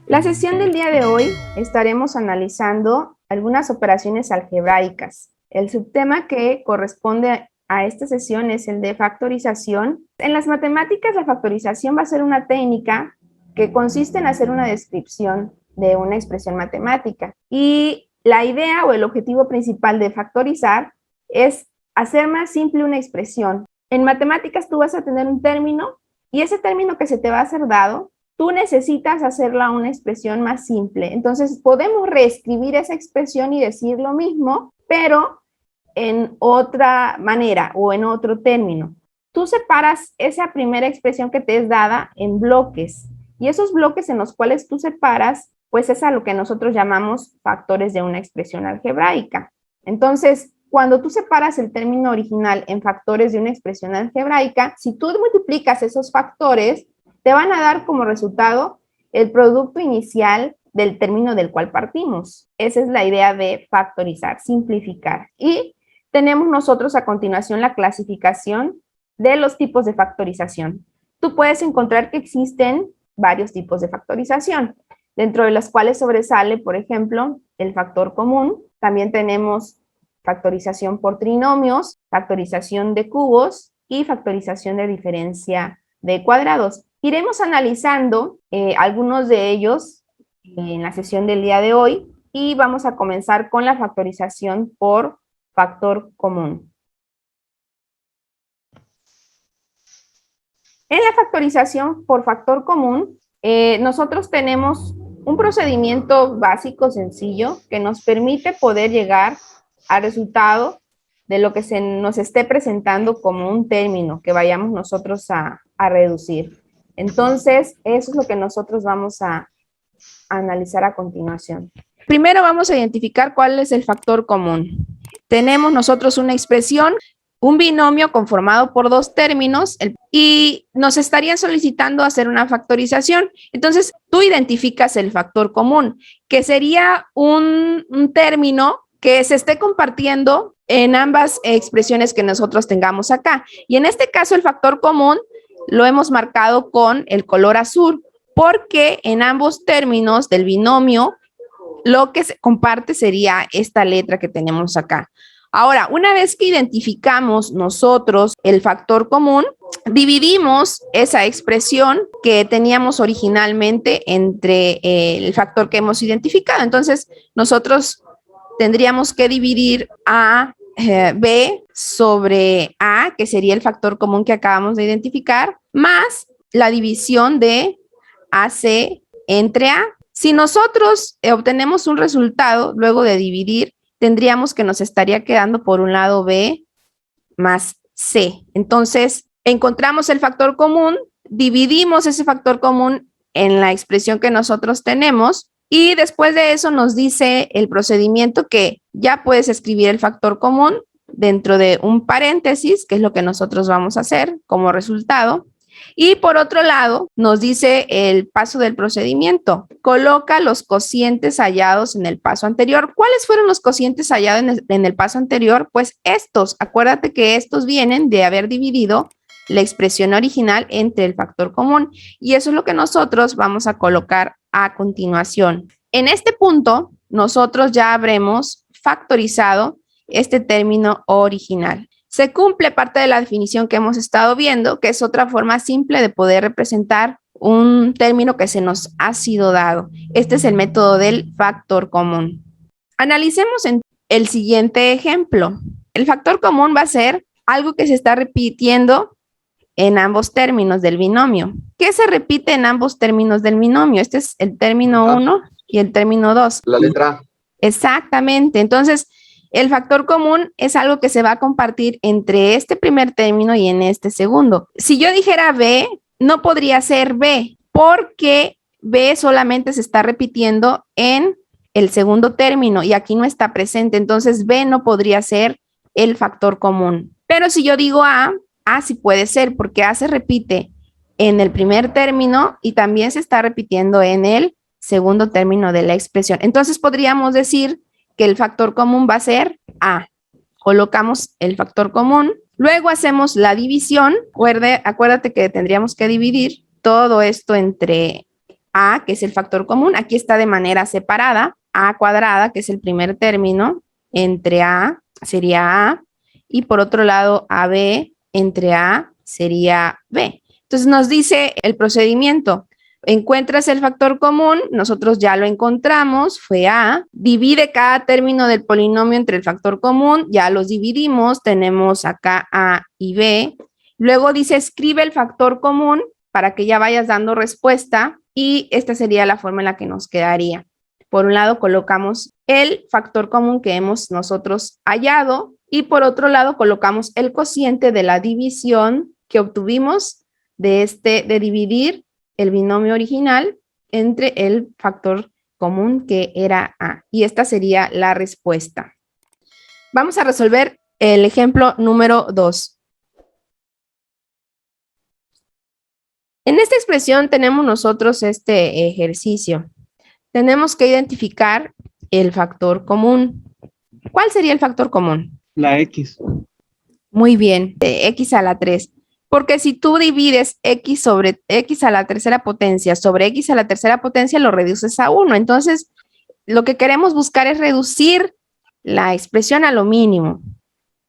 La sesión del día de hoy estaremos analizando algunas operaciones algebraicas. El subtema que corresponde a esta sesión es el de factorización. En las matemáticas, la factorización va a ser una técnica que consiste en hacer una descripción de una expresión matemática. Y la idea o el objetivo principal de factorizar es hacer más simple una expresión. En matemáticas tú vas a tener un término y ese término que se te va a ser dado, tú necesitas hacerla una expresión más simple. Entonces, podemos reescribir esa expresión y decir lo mismo, pero en otra manera o en otro término. Tú separas esa primera expresión que te es dada en bloques, y esos bloques en los cuales tú separas, pues es a lo que nosotros llamamos factores de una expresión algebraica. Entonces, cuando tú separas el término original en factores de una expresión algebraica, si tú multiplicas esos factores, te van a dar como resultado el producto inicial del término del cual partimos. Esa es la idea de factorizar, simplificar. Y tenemos nosotros a continuación la clasificación de los tipos de factorización. Tú puedes encontrar que existen varios tipos de factorización, dentro de los cuales sobresale, por ejemplo, el factor común. También tenemos factorización por trinomios, factorización de cubos y factorización de diferencia de cuadrados. Iremos analizando algunos de ellos en la sesión del día de hoy y vamos a comenzar con la factorización por factor común. En la factorización por factor común, nosotros tenemos un procedimiento básico sencillo que nos permite poder llegar al resultado de lo que se nos esté presentando como un término que vayamos nosotros a reducir. Entonces, eso es lo que nosotros vamos a analizar a continuación. Primero vamos a identificar cuál es el factor común. Tenemos nosotros una expresión, un binomio conformado por dos términos y nos estarían solicitando hacer una factorización. Entonces, tú identificas el factor común, que sería un término que se esté compartiendo en ambas expresiones que nosotros tengamos acá. Y en este caso, el factor común lo hemos marcado con el color azul, porque en ambos términos del binomio, lo que se comparte sería esta letra que tenemos acá. Ahora, una vez que identificamos nosotros el factor común, dividimos esa expresión que teníamos originalmente entre el factor que hemos identificado. Entonces, nosotros tendríamos que dividir a B sobre A, que sería el factor común que acabamos de identificar, más la división de AC entre A. Si nosotros obtenemos un resultado luego de dividir, tendríamos que nos estaría quedando por un lado B más C. Entonces, encontramos el factor común, dividimos ese factor común en la expresión que nosotros tenemos y después de eso nos dice el procedimiento que ya puedes escribir el factor común dentro de un paréntesis, que es lo que nosotros vamos a hacer como resultado. Y por otro lado, nos dice el paso del procedimiento. Coloca los cocientes hallados en el paso anterior. ¿Cuáles fueron los cocientes hallados en el paso anterior? Pues estos. Acuérdate que estos vienen de haber dividido la expresión original entre el factor común. Y eso es lo que nosotros vamos a colocar a continuación. En este punto, nosotros ya habremos factorizado este término original. Se cumple parte de la definición que hemos estado viendo, que es otra forma simple de poder representar un término que se nos ha sido dado. Este es el método del factor común. Analicemos el siguiente ejemplo. El factor común va a ser algo que se está repitiendo en ambos términos del binomio. ¿Qué se repite en ambos términos del binomio? Este es el término 1 y el término 2. La letra A. Exactamente. Entonces, el factor común es algo que se va a compartir entre este primer término y en este segundo. Si yo dijera B, no podría ser B, porque B solamente se está repitiendo en el segundo término y aquí no está presente. Entonces, B no podría ser el factor común. Pero si yo digo A sí puede ser, porque A se repite en el primer término y también se está repitiendo en el segundo término de la expresión. Entonces, podríamos decir que el factor común va a ser A. Colocamos el factor común Luego hacemos la división. Acuérdate que tendríamos que dividir todo esto entre a, que es el factor común. Aquí está de manera separada. A cuadrada, que es el primer término, entre a sería a. Y por otro lado, AB entre a sería b. Entonces nos dice el procedimiento. Encuentras el factor común, nosotros ya lo encontramos, fue a. Divide cada término del polinomio entre el factor común, ya los dividimos, tenemos acá a y b. Luego dice, escribe el factor común para que ya vayas dando respuesta y esta sería la forma en la que nos quedaría. Por un lado colocamos el factor común que hemos nosotros hallado y por otro lado colocamos el cociente de la división que obtuvimos de dividir el binomio original entre el factor común que era A. Y esta sería la respuesta. Vamos a resolver el ejemplo número 2. En esta expresión tenemos nosotros este ejercicio. Tenemos que identificar el factor común. ¿Cuál sería el factor común? La X. Muy bien, X a la 3. Porque si tú divides X sobre X a la tercera potencia sobre X a la tercera potencia, lo reduces a 1. Entonces, lo que queremos buscar es reducir la expresión a lo mínimo.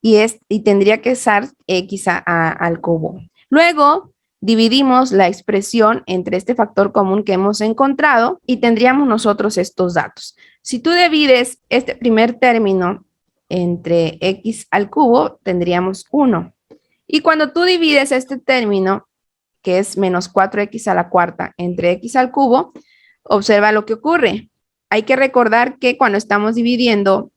Y tendría que ser X al cubo. Luego, dividimos la expresión entre este factor común que hemos encontrado y tendríamos nosotros estos datos. Si tú divides este primer término entre X al cubo, tendríamos 1. Y cuando tú divides este término, que es menos 4X a la cuarta, entre X al cubo, observa lo que ocurre. Hay que recordar que cuando estamos dividiendo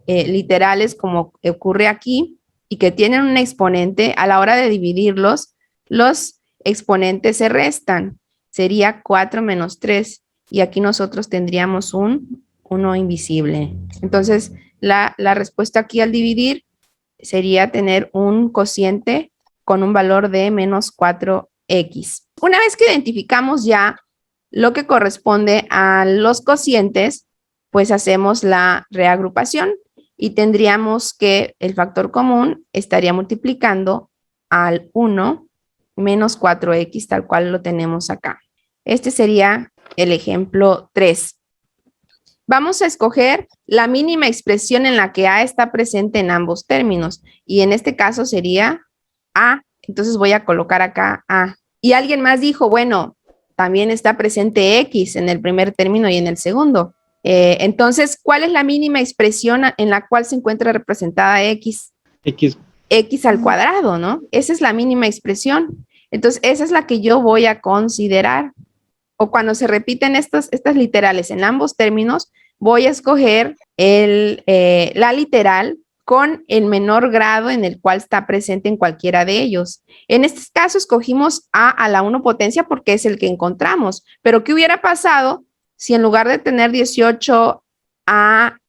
literales como ocurre aquí y que tienen un exponente, a la hora de dividirlos, los exponentes se restan. Sería 4 menos 3 y aquí nosotros tendríamos un 1 invisible. Entonces, la respuesta aquí al dividir sería tener un cociente con un valor de menos 4x. Una vez que identificamos ya lo que corresponde a los cocientes, pues hacemos la reagrupación y tendríamos que el factor común estaría multiplicando al 1 menos 4x, tal cual lo tenemos acá. Este sería el ejemplo 3. Vamos a escoger la mínima expresión en la que A está presente en ambos términos. Y en este caso sería A. Entonces voy a colocar acá A. Y alguien más dijo, bueno, también está presente X en el primer término y en el segundo. Entonces, ¿cuál es la mínima expresión en la cual se encuentra representada X? X al cuadrado, ¿no? Esa es la mínima expresión. Entonces, esa es la que yo voy a considerar. O cuando se repiten estas literales en ambos términos, voy a escoger la literal con el menor grado en el cual está presente en cualquiera de ellos. En este caso escogimos a la 1 potencia porque es el que encontramos. Pero ¿qué hubiera pasado si en lugar de tener 18a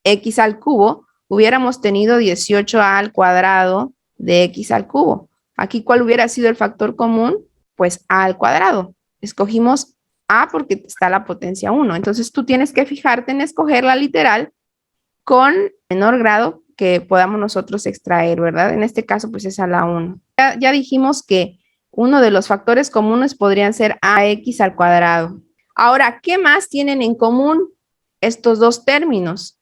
x al cubo, hubiéramos tenido 18a al cuadrado de x al cubo? Aquí, ¿cuál hubiera sido el factor común? Pues a al cuadrado. Escogimos a porque está la potencia 1. Entonces, tú tienes que fijarte en escoger la literal con menor grado que podamos nosotros extraer, ¿verdad? En este caso, pues es a la 1. Ya dijimos que uno de los factores comunes podrían ser ax al cuadrado. Ahora, ¿qué más tienen en común estos dos términos?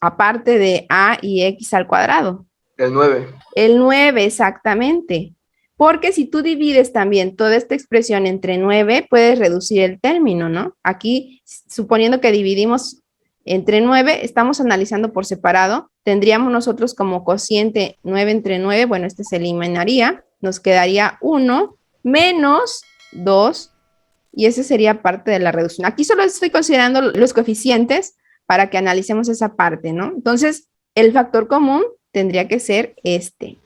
Aparte de a y x al cuadrado. El 9. El 9, exactamente. Porque si tú divides también toda esta expresión entre 9, puedes reducir el término, ¿no? Aquí, suponiendo que dividimos entre 9, estamos analizando por separado, tendríamos nosotros como cociente 9 entre 9, bueno, este se eliminaría, nos quedaría 1 menos 2, y ese sería parte de la reducción. Aquí solo estoy considerando los coeficientes para que analicemos esa parte, ¿no? Entonces, el factor común tendría que ser este.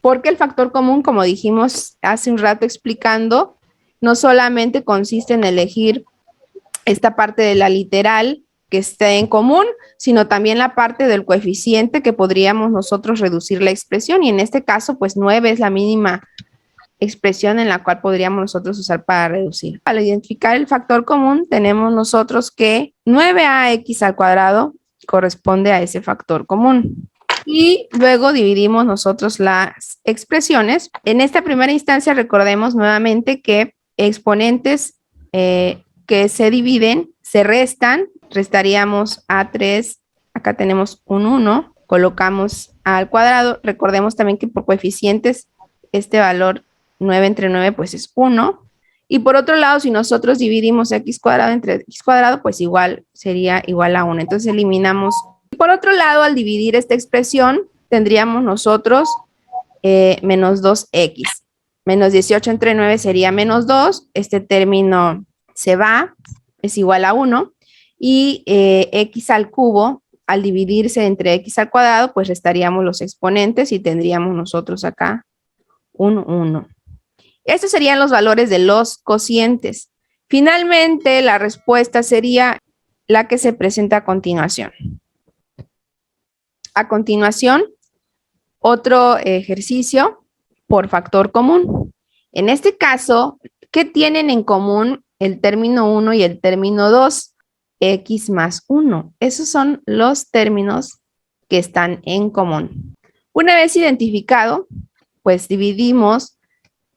Porque el factor común, como dijimos hace un rato explicando, no solamente consiste en elegir esta parte de la literal que esté en común, sino también la parte del coeficiente que podríamos nosotros reducir la expresión. Y en este caso, pues 9 es la mínima expresión en la cual podríamos nosotros usar para reducir. Al identificar el factor común, tenemos nosotros que 9ax al cuadrado corresponde a ese factor común. y luego dividimos nosotros las expresiones. En esta primera instancia recordemos nuevamente que exponentes que se dividen se restan, restaríamos A3, acá tenemos un 1, colocamos al cuadrado, recordemos también que por coeficientes este valor 9 entre 9 pues es 1, y por otro lado si nosotros dividimos x cuadrado entre x cuadrado pues igual sería igual a 1, entonces eliminamos. Por otro lado, al dividir esta expresión tendríamos nosotros menos 2x, menos 18 entre 9 sería menos 2, este término se va, es igual a 1, y x al cubo, al dividirse entre x al cuadrado, pues restaríamos los exponentes y tendríamos nosotros acá un 1. Estos serían los valores de los cocientes. Finalmente, la respuesta sería la que se presenta a continuación. A continuación, otro ejercicio por factor común. En este caso, ¿qué tienen en común el término 1 y el término 2? X más 1. Esos son los términos que están en común. Una vez identificado, pues dividimos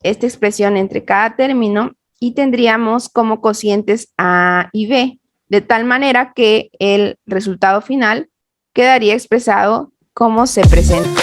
esta expresión entre cada término y tendríamos como cocientes A y B, de tal manera que el resultado final quedaría expresado como se presenta.